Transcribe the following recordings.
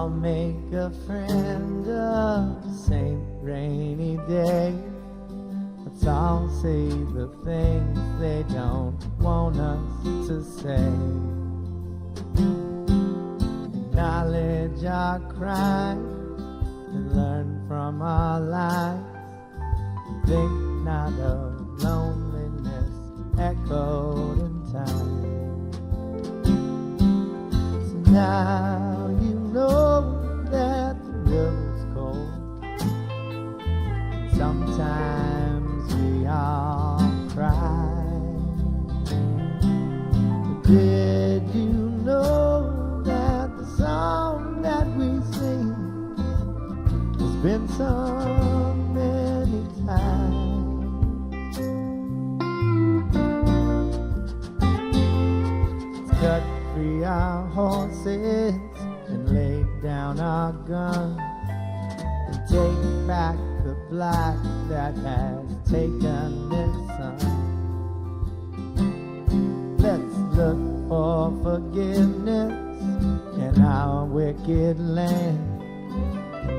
I'll make a friend of the same rainy day. Let's all say the things they don't want us to say. Acknowledge our crimes and learn from our lives. Think not of loneliness echoed in time. So now you know that the river's cold. Sometimes we all cry. But did you know that the song that we sing has been sung many times? Let's cut free our horses and lay down our guns and take back the black that has taken this sun. Let's look for forgiveness in our wicked land.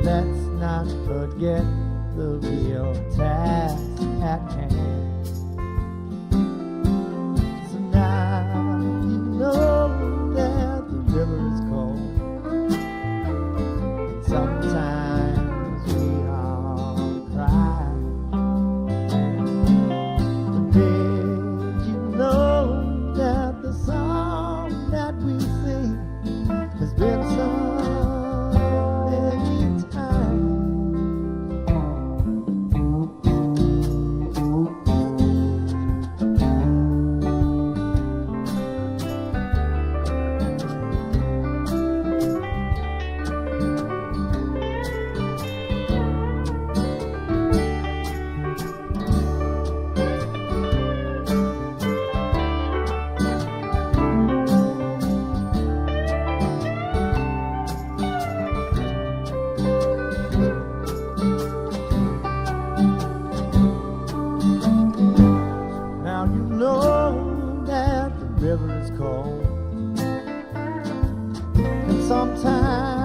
Let's not forget the real task at hand. So now you know that the river is cold, and sometimes we all cry. But did you know that the song that we sing has been sung many times? Now you know that the river is cold, and sometimes